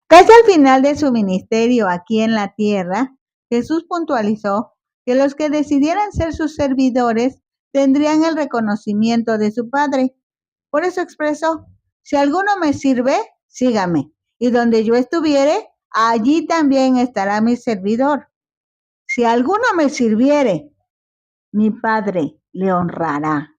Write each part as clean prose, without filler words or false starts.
Casi al final de su ministerio aquí en la tierra, Jesús puntualizó que los que decidieran ser sus servidores tendrían el reconocimiento de su Padre. Por eso expresó, si alguno me sirve, sígame, y donde yo estuviere, allí también estará mi servidor. Si alguno me sirviere, mi Padre le honrará.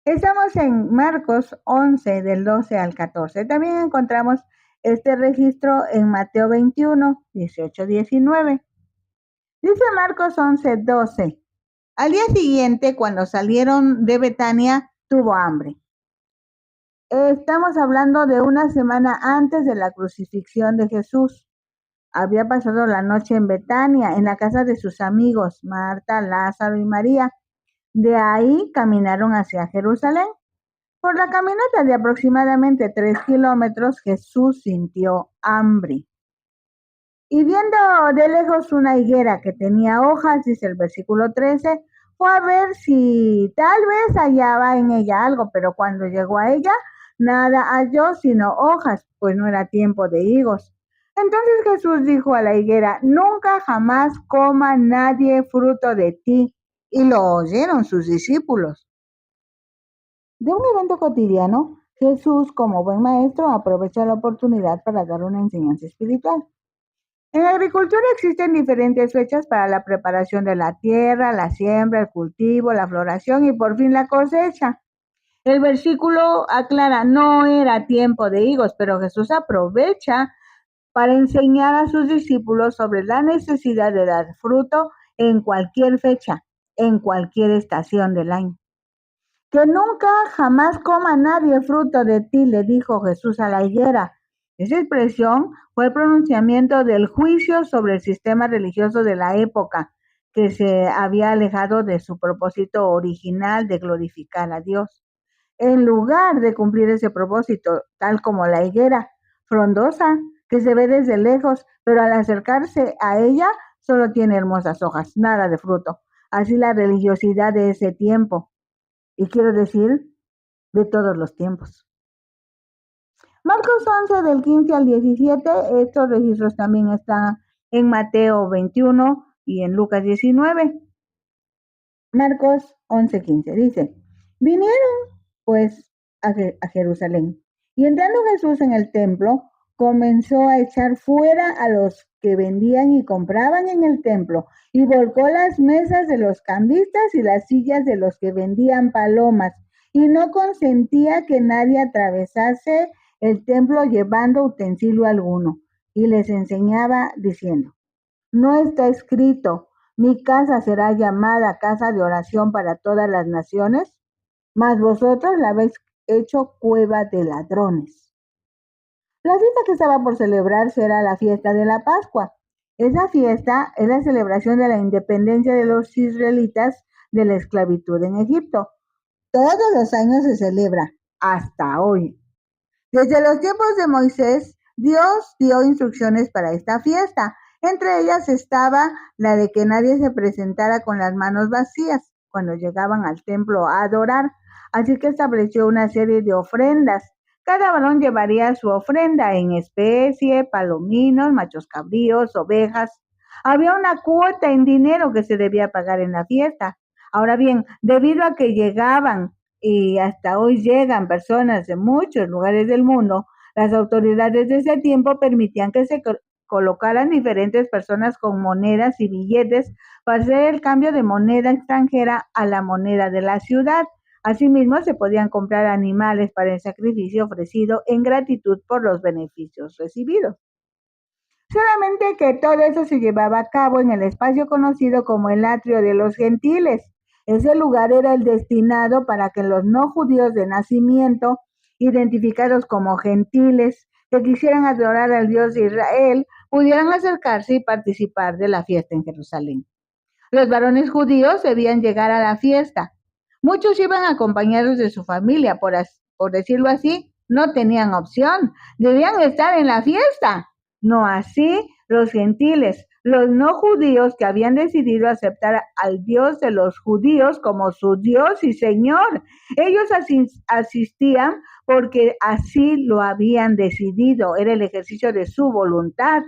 Estamos en Marcos 11, del 12 al 14. También encontramos este registro en Mateo 21, 18, 19. Dice Marcos 11, 12. Al día siguiente, cuando salieron de Betania, tuvo hambre. Estamos hablando de una semana antes de la crucifixión de Jesús. Había pasado la noche en Betania, en la casa de sus amigos, Marta, Lázaro y María. De ahí caminaron hacia Jerusalén. Por la caminata de aproximadamente 3 kilómetros, Jesús sintió hambre. Y viendo de lejos una higuera que tenía hojas, dice el versículo 13, fue a ver si tal vez hallaba en ella algo, pero cuando llegó a ella, nada halló sino hojas, pues no era tiempo de higos. Entonces Jesús dijo a la higuera, nunca jamás coma nadie fruto de ti. Y lo oyeron sus discípulos. De un evento cotidiano, Jesús, como buen maestro, aprovecha la oportunidad para dar una enseñanza espiritual. En la agricultura existen diferentes fechas para la preparación de la tierra, la siembra, el cultivo, la floración y por fin la cosecha. El versículo aclara, no era tiempo de higos, pero Jesús aprovecha para enseñar a sus discípulos sobre la necesidad de dar fruto en cualquier fecha, en cualquier estación del año. Que nunca jamás coma nadie fruto de ti, le dijo Jesús a la higuera. Esa expresión fue el pronunciamiento del juicio sobre el sistema religioso de la época, que se había alejado de su propósito original de glorificar a Dios. En lugar de cumplir ese propósito, tal como la higuera, frondosa, que se ve desde lejos, pero al acercarse a ella solo tiene hermosas hojas, nada de fruto. Así la religiosidad de ese tiempo. Y quiero decir, de todos los tiempos. Marcos 11, del 15 al 17, estos registros también están en Mateo 21 y en Lucas 19. Marcos 11, 15 dice, vinieron pues a Jerusalén, y entrando Jesús en el templo, comenzó a echar fuera a los que vendían y compraban en el templo, y volcó las mesas de los cambistas y las sillas de los que vendían palomas, y no consentía que nadie atravesase el templo llevando utensilio alguno, y les enseñaba diciendo, no está escrito, mi casa será llamada casa de oración para todas las naciones, mas vosotros la habéis hecho cueva de ladrones. La fiesta que estaba por celebrarse era la fiesta de la Pascua. Esa fiesta es la celebración de la independencia de los israelitas de la esclavitud en Egipto. Todos los años se celebra, hasta hoy. Desde los tiempos de Moisés, Dios dio instrucciones para esta fiesta. Entre ellas estaba la de que nadie se presentara con las manos vacías cuando llegaban al templo a adorar. Así que estableció una serie de ofrendas. Cada varón llevaría su ofrenda en especie, palominos, machos cabríos, ovejas. Había una cuota en dinero que se debía pagar en la fiesta. Ahora bien, debido a que llegaban y hasta hoy llegan personas de muchos lugares del mundo, las autoridades de ese tiempo permitían que se colocaran diferentes personas con monedas y billetes para hacer el cambio de moneda extranjera a la moneda de la ciudad. Asimismo, se podían comprar animales para el sacrificio ofrecido en gratitud por los beneficios recibidos. Solamente que todo eso se llevaba a cabo en el espacio conocido como el atrio de los gentiles. Ese lugar era el destinado para que los no judíos de nacimiento, identificados como gentiles, que quisieran adorar al Dios de Israel, pudieran acercarse y participar de la fiesta en Jerusalén. Los varones judíos debían llegar a la fiesta. Muchos iban acompañados de su familia, por decirlo así, no tenían opción, debían estar en la fiesta. No así los gentiles. los no judíos que habían decidido aceptar al Dios de los judíos como su Dios y Señor. Ellos asistían porque así lo habían decidido, era el ejercicio de su voluntad.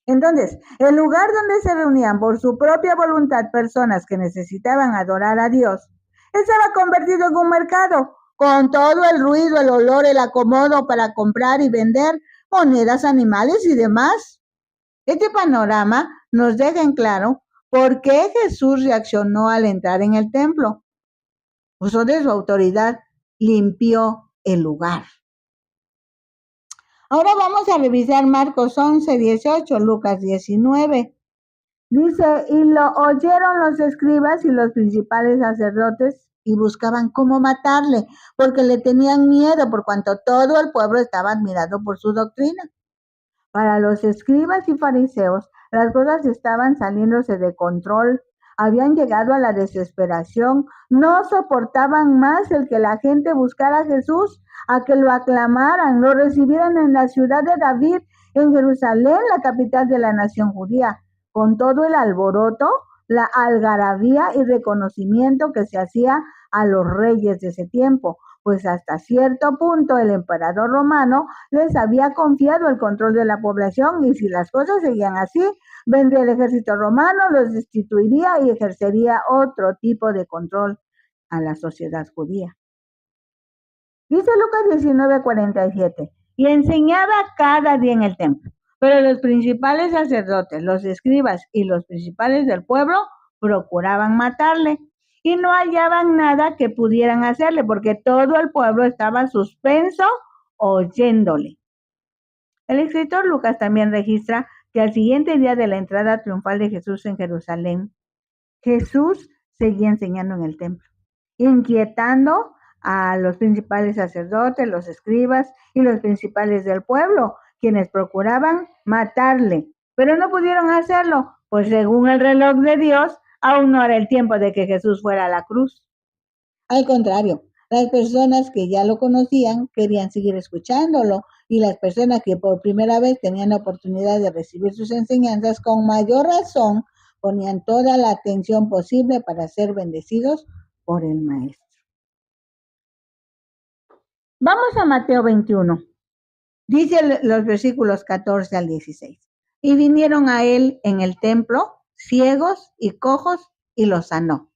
Entonces, el lugar donde se reunían por su propia voluntad personas que necesitaban adorar a Dios, estaba convertido en un mercado, con todo el ruido, el olor, el acomodo para comprar y vender monedas, animales y demás. Este panorama nos deja en claro por qué Jesús reaccionó al entrar en el templo. Usó de su autoridad, limpió el lugar. Ahora vamos a revisar Marcos 11, 18, Lucas 19. Dice, y lo oyeron los escribas y los principales sacerdotes y buscaban cómo matarle, porque le tenían miedo, por cuanto todo el pueblo estaba admirado por su doctrina. Para los escribas y fariseos, las cosas estaban saliéndose de control, habían llegado a la desesperación, no soportaban más el que la gente buscara a Jesús, a que lo aclamaran, lo recibieran en la ciudad de David, en Jerusalén, la capital de la nación judía, con todo el alboroto, la algarabía y reconocimiento que se hacía a los reyes de ese tiempo, pues hasta cierto punto el emperador romano les había confiado el control de la población y si las cosas seguían así, vendría el ejército romano, los destituiría y ejercería otro tipo de control a la sociedad judía. Dice Lucas 19:47, y enseñaba cada día en el templo, pero los principales sacerdotes, los escribas y los principales del pueblo procuraban matarle y no hallaban nada que pudieran hacerle porque todo el pueblo estaba suspenso oyéndole. El escritor Lucas también registra que al siguiente día de la entrada triunfal de Jesús en Jerusalén, Jesús seguía enseñando en el templo, inquietando a los principales sacerdotes, los escribas y los principales del pueblo, quienes procuraban matarle, pero no pudieron hacerlo, pues según el reloj de Dios, aún no era el tiempo de que Jesús fuera a la cruz. Al contrario, las personas que ya lo conocían querían seguir escuchándolo y las personas que por primera vez tenían la oportunidad de recibir sus enseñanzas con mayor razón ponían toda la atención posible para ser bendecidos por el Maestro. Vamos a Mateo 21. Dice los versículos 14 al 16. Y vinieron a él en el templo ciegos y cojos y los sanó.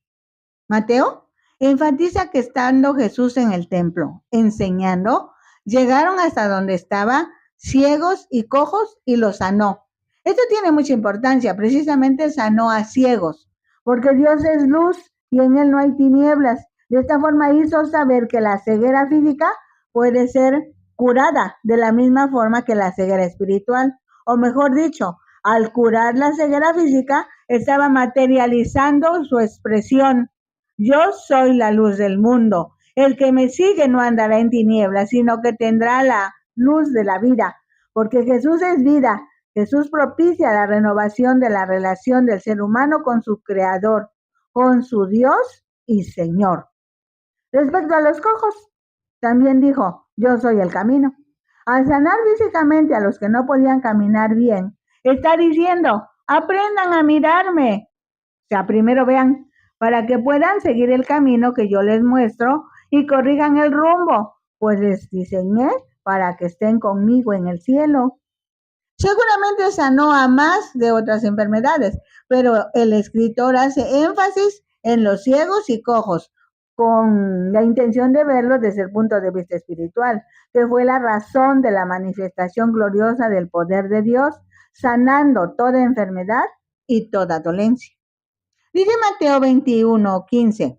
Mateo enfatiza que estando Jesús en el templo enseñando, llegaron hasta donde estaba ciegos y cojos y los sanó. Esto tiene mucha importancia, precisamente sanó a ciegos, porque Dios es luz y en él no hay tinieblas. De esta forma hizo saber que la ceguera física puede ser curada de la misma forma que la ceguera espiritual, o mejor dicho, al curar la ceguera física, estaba materializando su expresión. Yo soy la luz del mundo. El que me sigue no andará en tinieblas, sino que tendrá la luz de la vida, porque Jesús es vida. Jesús propicia la renovación de la relación del ser humano con su Creador, con su Dios y Señor. Respecto a los cojos, también dijo, yo soy el camino. Al sanar físicamente a los que no podían caminar bien, está diciendo, aprendan a mirarme. O sea, primero vean, para que puedan seguir el camino que yo les muestro y corrijan el rumbo, pues les diseñé para que estén conmigo en el cielo. Seguramente sanó a más de otras enfermedades, pero el escritor hace énfasis en los ciegos y cojos, con la intención de verlos desde el punto de vista espiritual, que fue la razón de la manifestación gloriosa del poder de Dios, sanando toda enfermedad y toda dolencia. Dice Mateo 21:15,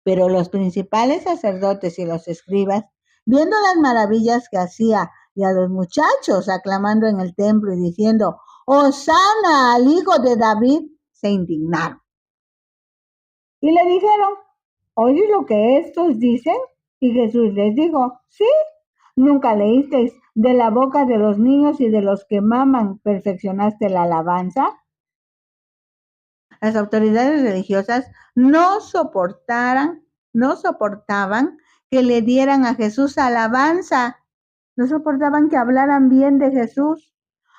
pero los principales sacerdotes y los escribas, viendo las maravillas que hacía y a los muchachos aclamando en el templo y diciendo, Hosana al hijo de David, se indignaron. Y le dijeron, ¿oyes lo que estos dicen? Y Jesús les dijo, sí, ¿nunca leísteis de la boca de los niños y de los que maman perfeccionaste la alabanza? Las autoridades religiosas no soportaban que le dieran a Jesús alabanza, no soportaban que hablaran bien de Jesús.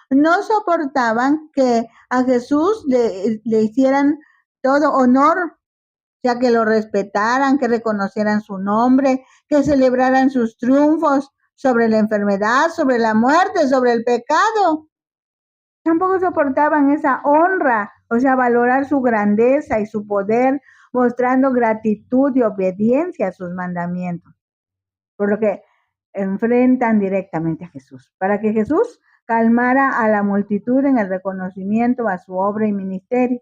no soportaban que a Jesús le hicieran todo honor, o sea, que lo respetaran, que reconocieran su nombre, que celebraran sus triunfos sobre la enfermedad, sobre la muerte, sobre el pecado. Tampoco soportaban esa honra, o sea, valorar su grandeza y su poder, mostrando gratitud y obediencia a sus mandamientos. Por lo que enfrentan directamente a Jesús, para que Jesús calmara a la multitud en el reconocimiento a su obra y ministerio.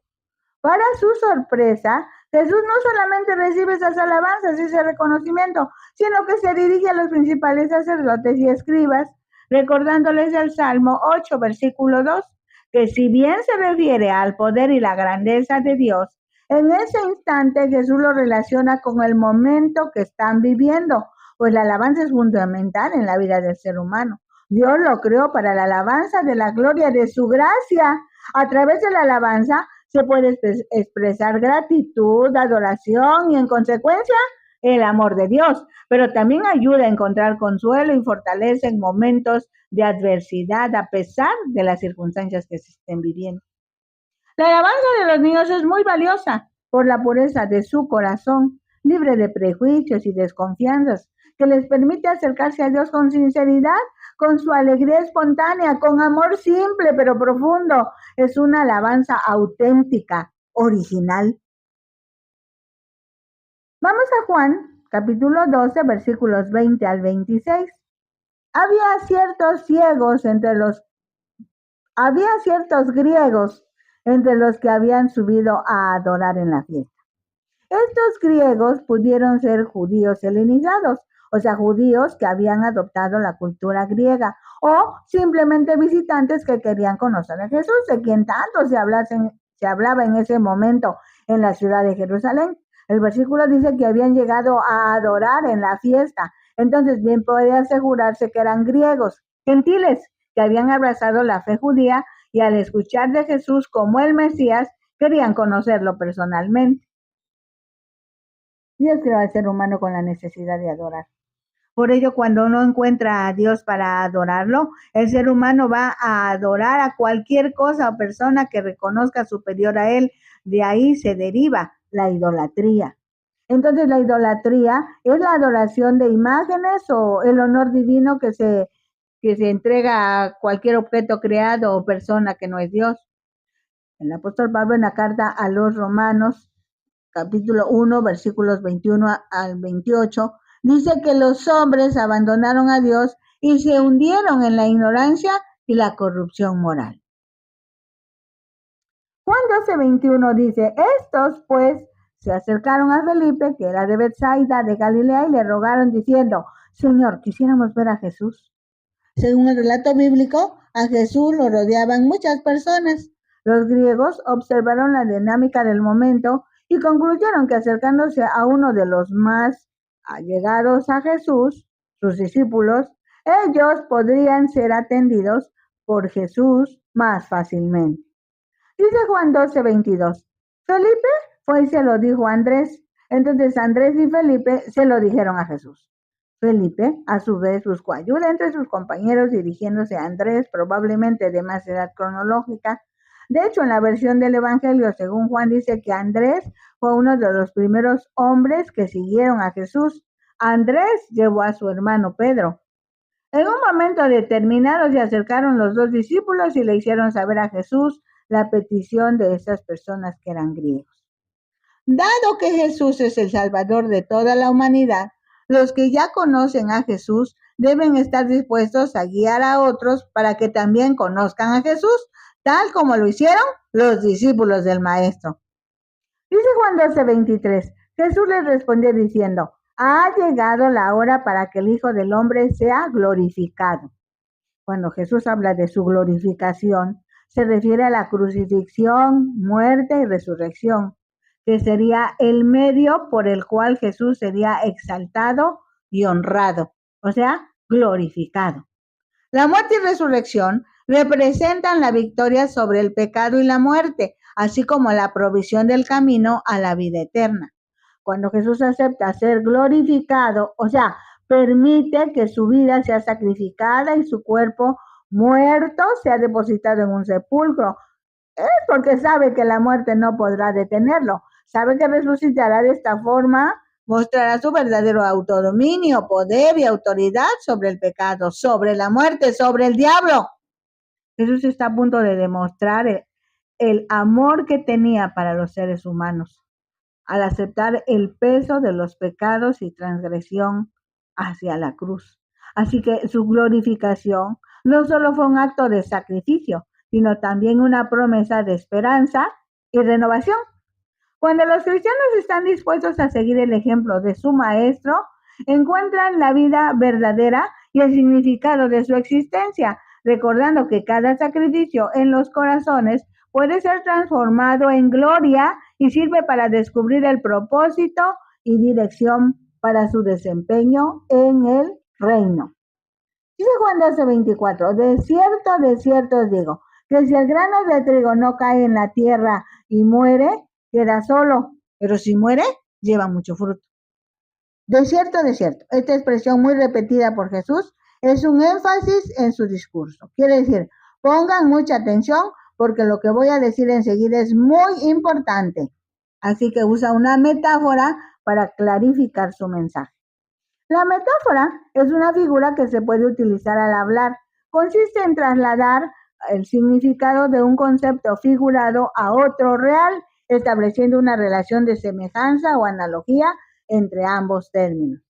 Para su sorpresa, Jesús no solamente recibe esas alabanzas y ese reconocimiento, sino que se dirige a los principales sacerdotes y escribas, recordándoles el Salmo 8, versículo 2, que si bien se refiere al poder y la grandeza de Dios, en ese instante Jesús lo relaciona con el momento que están viviendo, pues la alabanza es fundamental en la vida del ser humano. Dios lo creó para la alabanza de la gloria de su gracia. A través de la alabanza se puede expresar gratitud, adoración y en consecuencia el amor de Dios, pero también ayuda a encontrar consuelo y fortaleza en momentos de adversidad a pesar de las circunstancias que se estén viviendo. La alabanza de los niños es muy valiosa por la pureza de su corazón, libre de prejuicios y desconfianzas, que les permite acercarse a Dios con sinceridad, con su alegría espontánea, con amor simple pero profundo. Es una alabanza auténtica, original. Vamos a Juan, capítulo 12, versículos 20 al 26. Había ciertos griegos entre los que habían subido a adorar en la fiesta. Estos griegos pudieron ser judíos helenizados, o sea, judíos que habían adoptado la cultura griega, o simplemente visitantes que querían conocer a Jesús, de quien tanto se hablaba en ese momento en la ciudad de Jerusalén. El versículo dice que habían llegado a adorar en la fiesta, entonces bien puede asegurarse que eran griegos, gentiles, que habían abrazado la fe judía y al escuchar de Jesús como el Mesías, querían conocerlo personalmente. Dios creó al ser humano con la necesidad de adorar. Por ello, cuando uno encuentra a Dios para adorarlo, el ser humano va a adorar a cualquier cosa o persona que reconozca superior a él. De ahí se deriva la idolatría. Entonces, la idolatría es la adoración de imágenes o el honor divino que se entrega a cualquier objeto creado o persona que no es Dios. El apóstol Pablo en la carta a los Romanos, capítulo 1, versículos 21 al 28, dice que los hombres abandonaron a Dios y se hundieron en la ignorancia y la corrupción moral. Juan 12, 21 dice, estos pues se acercaron a Felipe, que era de Betsaida, de Galilea, y le rogaron diciendo, Señor, quisiéramos ver a Jesús. Según el relato bíblico, a Jesús lo rodeaban muchas personas. Los griegos observaron la dinámica del momento y concluyeron que acercándose a uno de los más allegados a Jesús, sus discípulos, ellos podrían ser atendidos por Jesús más fácilmente. Dice Juan 12, 22. Felipe fue y se lo dijo a Andrés. Entonces Andrés y Felipe se lo dijeron a Jesús. Felipe, a su vez, buscó ayuda entre sus compañeros dirigiéndose a Andrés, probablemente de más edad cronológica. De hecho, en la versión del Evangelio, según Juan, dice que Andrés fue uno de los primeros hombres que siguieron a Jesús. Andrés llevó a su hermano Pedro. En un momento determinado se acercaron los dos discípulos y le hicieron saber a Jesús la petición de esas personas que eran griegos. Dado que Jesús es el Salvador de toda la humanidad, los que ya conocen a Jesús deben estar dispuestos a guiar a otros para que también conozcan a Jesús, tal como lo hicieron los discípulos del Maestro. Dice Juan 12, 23, Jesús les respondió diciendo, ha llegado la hora para que el Hijo del Hombre sea glorificado. Cuando Jesús habla de su glorificación, se refiere a la crucifixión, muerte y resurrección, que sería el medio por el cual Jesús sería exaltado y honrado, o sea, glorificado. La muerte y resurrección representan la victoria sobre el pecado y la muerte, así como la provisión del camino a la vida eterna. Cuando Jesús acepta ser glorificado, o sea, permite que su vida sea sacrificada y su cuerpo muerto, se ha depositado en un sepulcro. Es porque sabe que la muerte no podrá detenerlo. Sabe que resucitará de esta forma, mostrará su verdadero autodominio, poder y autoridad sobre el pecado, sobre la muerte, sobre el diablo. Jesús está a punto de demostrar el amor que tenía para los seres humanos al aceptar el peso de los pecados y transgresión hacia la cruz. Así que su glorificación no solo fue un acto de sacrificio, sino también una promesa de esperanza y renovación. Cuando los cristianos están dispuestos a seguir el ejemplo de su Maestro, encuentran la vida verdadera y el significado de su existencia, recordando que cada sacrificio en los corazones puede ser transformado en gloria y sirve para descubrir el propósito y dirección para su desempeño en el reino. Dice Juan 12:24, de cierto os digo, que si el grano de trigo no cae en la tierra y muere, queda solo, pero si muere, lleva mucho fruto. De cierto, esta expresión muy repetida por Jesús es un énfasis en su discurso. Quiere decir, pongan mucha atención porque lo que voy a decir enseguida es muy importante. Así que usa una metáfora para clarificar su mensaje. La metáfora es una figura que se puede utilizar al hablar. Consiste en trasladar el significado de un concepto figurado a otro real, estableciendo una relación de semejanza o analogía entre ambos términos.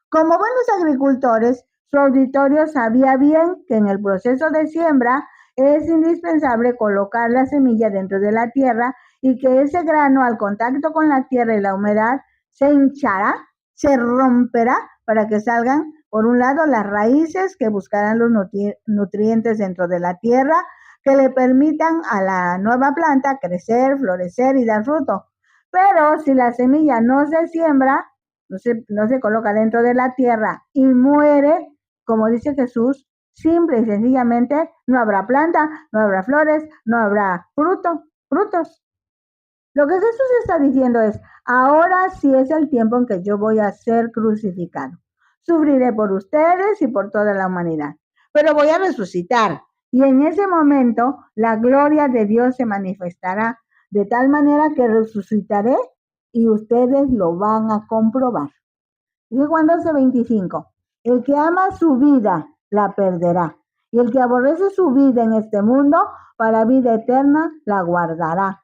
Como buenos agricultores, su auditorio sabía bien que en el proceso de siembra es indispensable colocar la semilla dentro de la tierra y que ese grano al contacto con la tierra y la humedad se hinchará, se romperá para que salgan, por un lado, las raíces que buscarán los nutrientes dentro de la tierra que le permitan a la nueva planta crecer, florecer y dar fruto. Pero si la semilla no se siembra, no se coloca dentro de la tierra y muere, como dice Jesús, simple y sencillamente no habrá planta, no habrá flores, no habrá frutos. Lo que Jesús está diciendo es, ahora sí es el tiempo en que yo voy a ser crucificado. Sufriré por ustedes y por toda la humanidad, pero voy a resucitar. Y en ese momento la gloria de Dios se manifestará de tal manera que resucitaré y ustedes lo van a comprobar. Dice Juan 12:25, el que ama su vida la perderá, y el que aborrece su vida en este mundo, para vida eterna la guardará.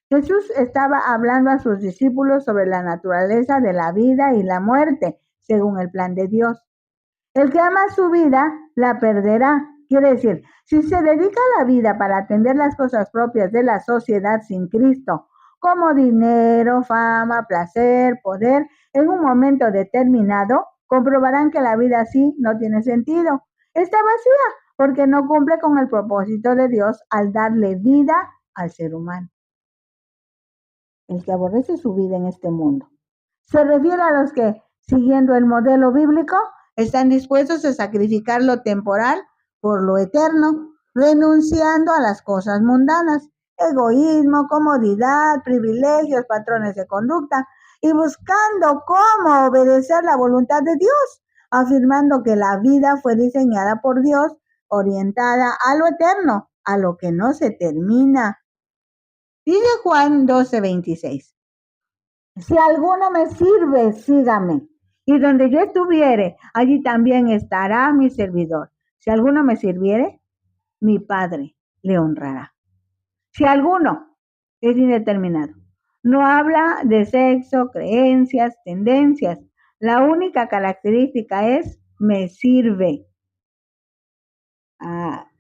Jesús estaba hablando a sus discípulos sobre la naturaleza de la vida y la muerte, según el plan de Dios. El que ama su vida la perderá. Quiere decir, si se dedica a la vida para atender las cosas propias de la sociedad sin Cristo, como dinero, fama, placer, poder, en un momento determinado, comprobarán que la vida así no tiene sentido. Está vacía porque no cumple con el propósito de Dios al darle vida al ser humano. El que aborrece su vida en este mundo. Se refiere a los que, siguiendo el modelo bíblico, están dispuestos a sacrificar lo temporal por lo eterno, renunciando a las cosas mundanas, egoísmo, comodidad, privilegios, patrones de conducta, y buscando cómo obedecer la voluntad de Dios, afirmando que la vida fue diseñada por Dios, orientada a lo eterno, a lo que no se termina. Dice Juan 12:26. Si alguno me sirve, sígame. Y donde yo estuviere, allí también estará mi servidor. Si alguno me sirviere, mi Padre le honrará. Si alguno es indeterminado, no habla de sexo, creencias, tendencias. La única característica es me sirve.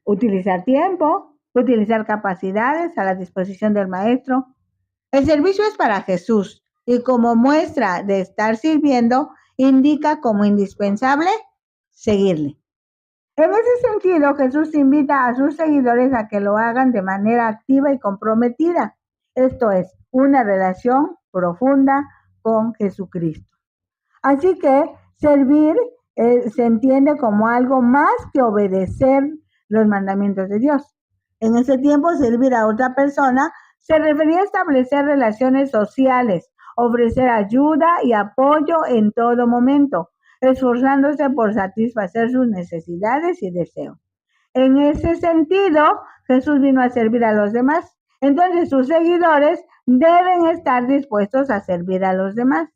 Utilizar tiempo, utilizar capacidades a la disposición del maestro. El servicio es para Jesús y como muestra de estar sirviendo, indica como indispensable seguirle. En ese sentido, Jesús invita a sus seguidores a que lo hagan de manera activa y comprometida. Esto es, una relación profunda con Jesucristo. Así que servir se entiende como algo más que obedecer los mandamientos de Dios. En ese tiempo, servir a otra persona se refería a establecer relaciones sociales, ofrecer ayuda y apoyo en todo momento, esforzándose por satisfacer sus necesidades y deseos. En ese sentido, Jesús vino a servir a los demás. Entonces sus seguidores deben estar dispuestos a servir a los demás.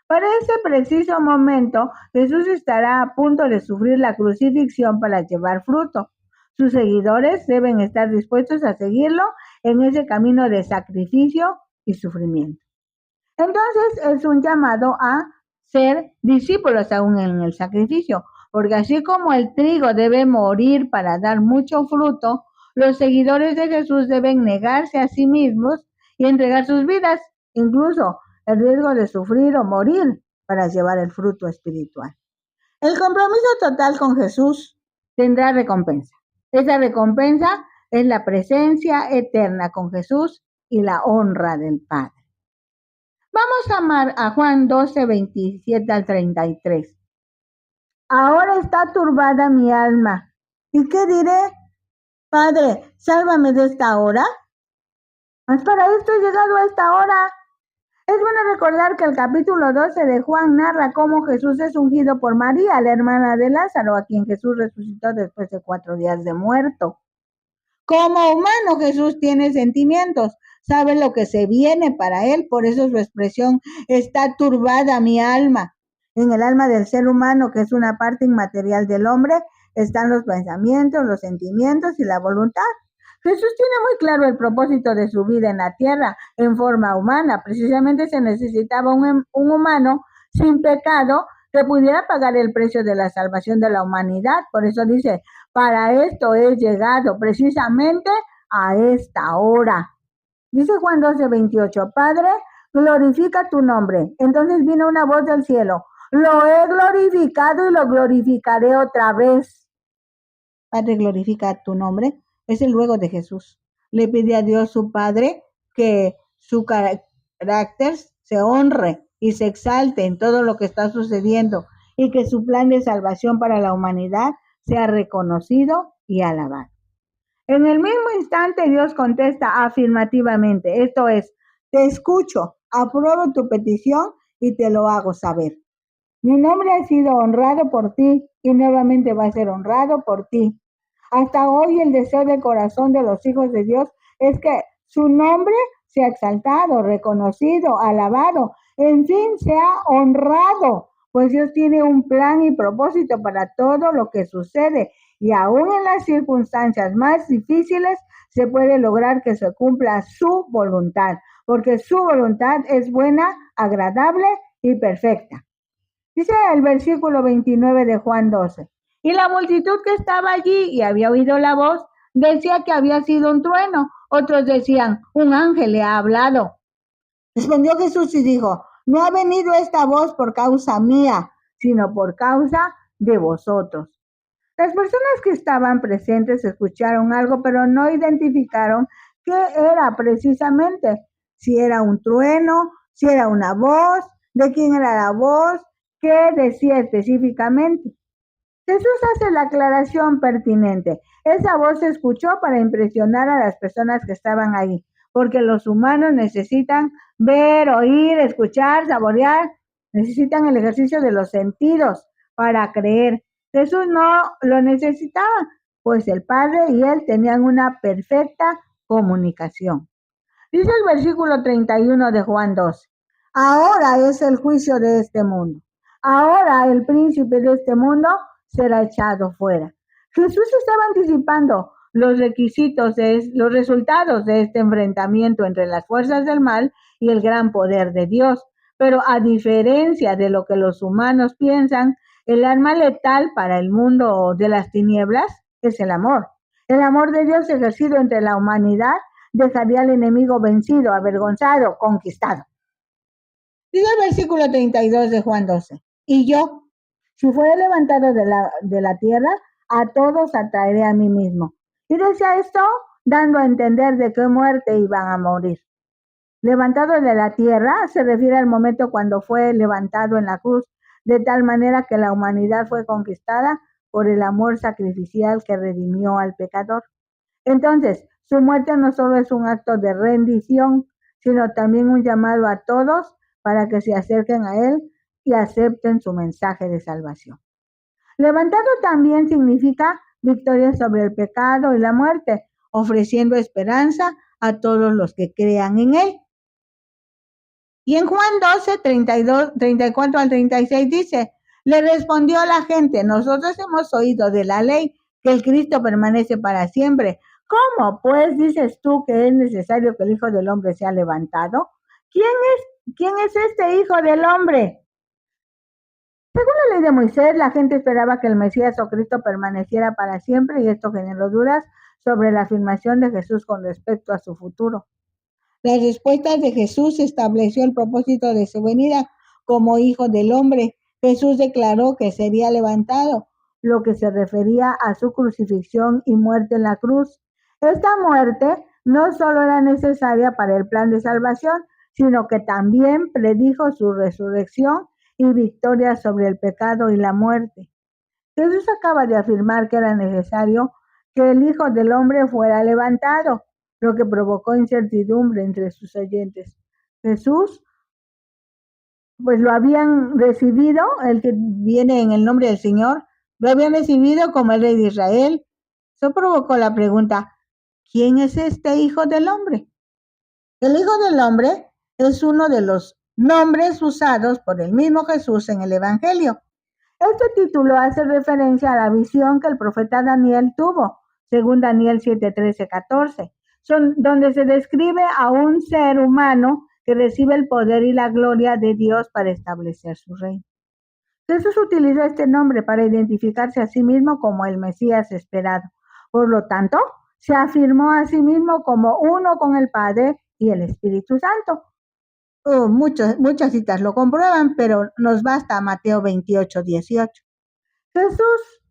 Para ese preciso momento, Jesús estará a punto de sufrir la crucifixión para llevar fruto. Sus seguidores deben estar dispuestos a seguirlo en ese camino de sacrificio y sufrimiento. Entonces es un llamado a ser discípulos aún en el sacrificio, porque así como el trigo debe morir para dar mucho fruto, los seguidores de Jesús deben negarse a sí mismos y entregar sus vidas, incluso el riesgo de sufrir o morir para llevar el fruto espiritual. El compromiso total con Jesús tendrá recompensa. Esa recompensa es la presencia eterna con Jesús y la honra del Padre. Vamos a Juan 12, 27 al 33. Ahora está turbada mi alma. ¿Y qué diré? Padre, sálvame de esta hora. Mas para esto he llegado a esta hora. Es bueno recordar que el capítulo 12 de Juan narra cómo Jesús es ungido por María, la hermana de Lázaro, a quien Jesús resucitó después de 4 días de muerto. Como humano, Jesús tiene sentimientos, sabe lo que se viene para él, por eso su expresión está turbada mi alma. En el alma del ser humano, que es una parte inmaterial del hombre, están los pensamientos, los sentimientos y la voluntad. Jesús tiene muy claro el propósito de su vida en la tierra en forma humana. Precisamente se necesitaba un humano sin pecado que pudiera pagar el precio de la salvación de la humanidad. Por eso dice, para esto he llegado precisamente a esta hora. Dice Juan 12, 28, Padre, glorifica tu nombre. Entonces vino una voz del cielo, lo he glorificado y lo glorificaré otra vez. Padre, glorifica tu nombre. Es el ruego de Jesús. Le pide a Dios su Padre que su carácter se honre y se exalte en todo lo que está sucediendo y que su plan de salvación para la humanidad sea reconocido y alabado. En el mismo instante Dios contesta afirmativamente, esto es, te escucho, apruebo tu petición y te lo hago saber. Mi nombre ha sido honrado por ti y nuevamente va a ser honrado por ti. Hasta hoy el deseo del corazón de los hijos de Dios es que su nombre sea exaltado, reconocido, alabado, en fin, sea honrado, pues Dios tiene un plan y propósito para todo lo que sucede y aún en las circunstancias más difíciles se puede lograr que se cumpla su voluntad, porque su voluntad es buena, agradable y perfecta. Dice el versículo 29 de Juan 12. Y la multitud que estaba allí y había oído la voz, decía que había sido un trueno. Otros decían, un ángel le ha hablado. Respondió Jesús y dijo, no ha venido esta voz por causa mía, sino por causa de vosotros. Las personas que estaban presentes escucharon algo, pero no identificaron qué era precisamente. Si era un trueno, si era una voz, de quién era la voz, qué decía específicamente. Jesús hace la aclaración pertinente. Esa voz se escuchó para impresionar a las personas que estaban ahí, porque los humanos necesitan ver, oír, escuchar, saborear, necesitan el ejercicio de los sentidos para creer. Jesús no lo necesitaba, pues el Padre y él tenían una perfecta comunicación. Dice el versículo 31 de Juan 12. Ahora es el juicio de este mundo. Ahora el príncipe de este mundo será echado fuera. Jesús estaba anticipando los los resultados de este enfrentamiento entre las fuerzas del mal y el gran poder de Dios. Pero a diferencia de lo que los humanos piensan, el arma letal para el mundo de las tinieblas es el amor. El amor de Dios ejercido entre la humanidad dejaría al enemigo vencido, avergonzado, conquistado. Dice el versículo 32 de Juan 12. Y yo, si fuera levantado de la tierra, a todos atraeré a mí mismo. Y decía esto dando a entender de qué muerte iban a morir. Levantado de la tierra se refiere al momento cuando fue levantado en la cruz, de tal manera que la humanidad fue conquistada por el amor sacrificial que redimió al pecador. Entonces, su muerte no solo es un acto de rendición, sino también un llamado a todos para que se acerquen a él y acepten su mensaje de salvación. Levantado también significa victoria sobre el pecado y la muerte, ofreciendo esperanza a todos los que crean en él. Y en Juan 12, 32, 34 al 36 dice, le respondió la gente, nosotros hemos oído de la ley que el Cristo permanece para siempre. ¿Cómo pues dices tú que es necesario que el Hijo del Hombre sea levantado? ¿Quién es este Hijo del Hombre? Según la ley de Moisés, la gente esperaba que el Mesías o Cristo permaneciera para siempre y esto generó dudas sobre la afirmación de Jesús con respecto a su futuro. Las respuestas de Jesús estableció el propósito de su venida como Hijo del Hombre. Jesús declaró que sería levantado, lo que se refería a su crucifixión y muerte en la cruz. Esta muerte no solo era necesaria para el plan de salvación, sino que también predijo su resurrección y victoria sobre el pecado y la muerte. Jesús acaba de afirmar que era necesario que el Hijo del Hombre fuera levantado, lo que provocó incertidumbre entre sus oyentes. Jesús, pues lo habían recibido, el que viene en el nombre del Señor, lo habían recibido como el Rey de Israel. Eso provocó la pregunta, ¿quién es este Hijo del Hombre? El Hijo del Hombre es uno de los nombres usados por el mismo Jesús en el Evangelio. Este título hace referencia a la visión que el profeta Daniel tuvo, según Daniel 7, 13, 14, donde se describe a un ser humano que recibe el poder y la gloria de Dios para establecer su reino. Jesús utilizó este nombre para identificarse a sí mismo como el Mesías esperado. Por lo tanto, se afirmó a sí mismo como uno con el Padre y el Espíritu Santo. Muchas citas lo comprueban, pero nos basta Mateo 28, 18. Jesús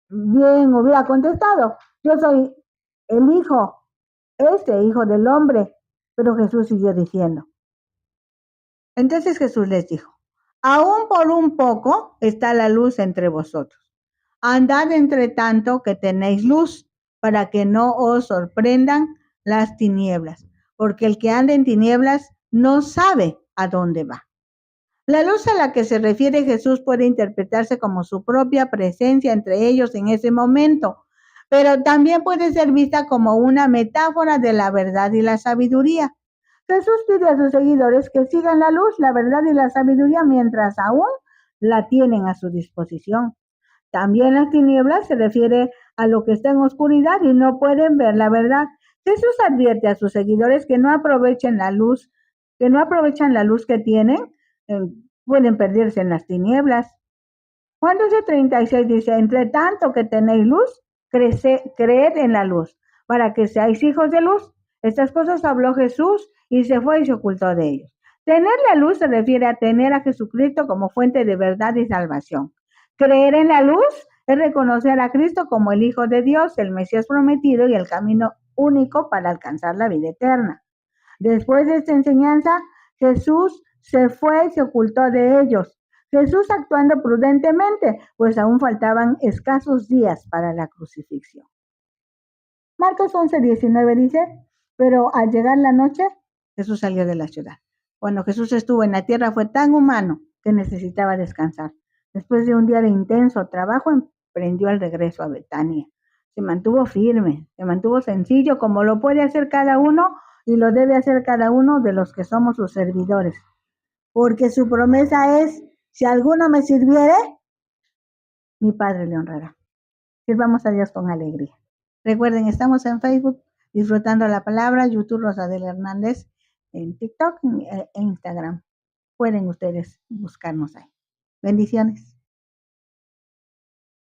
bien hubiera contestado, yo soy el Hijo, Hijo del Hombre, pero Jesús siguió diciendo. Entonces Jesús les dijo, aún por un poco está la luz entre vosotros. Andad entre tanto que tenéis luz, para que no os sorprendan las tinieblas, porque el que anda en tinieblas no sabe a dónde va. La luz a la que se refiere Jesús puede interpretarse como su propia presencia entre ellos en ese momento, pero también puede ser vista como una metáfora de la verdad y la sabiduría. Jesús pide a sus seguidores que sigan la luz, la verdad y la sabiduría mientras aún la tienen a su disposición. También las tinieblas se refiere a lo que está en oscuridad y no pueden ver la verdad. Jesús advierte a sus seguidores que no aprovechen la luz, que no aprovechan la luz que tienen, pueden perderse en las tinieblas. Juan 12:36 dice, entre tanto que tenéis luz, creed en la luz, para que seáis hijos de luz. Estas cosas habló Jesús y se fue y se ocultó de ellos. Tener la luz se refiere a tener a Jesucristo como fuente de verdad y salvación. Creer en la luz es reconocer a Cristo como el Hijo de Dios, el Mesías prometido y el camino único para alcanzar la vida eterna. Después de esta enseñanza, Jesús se fue y se ocultó de ellos. Jesús actuando prudentemente, pues aún faltaban escasos días para la crucifixión. Marcos 11:19 dice, pero al llegar la noche, Jesús salió de la ciudad. Cuando Jesús estuvo en la tierra fue tan humano que necesitaba descansar. Después de un día de intenso trabajo, emprendió el regreso a Betania. Se mantuvo firme, se mantuvo sencillo, como lo puede hacer cada uno y lo debe hacer cada uno de los que somos sus servidores. Porque su promesa es, si alguno me sirviere, mi Padre le honrará. Sirvamos a Dios con alegría. Recuerden, estamos en Facebook, Disfrutando la Palabra, YouTube Rosadela Hernández, en TikTok e Instagram. Pueden ustedes buscarnos ahí. Bendiciones.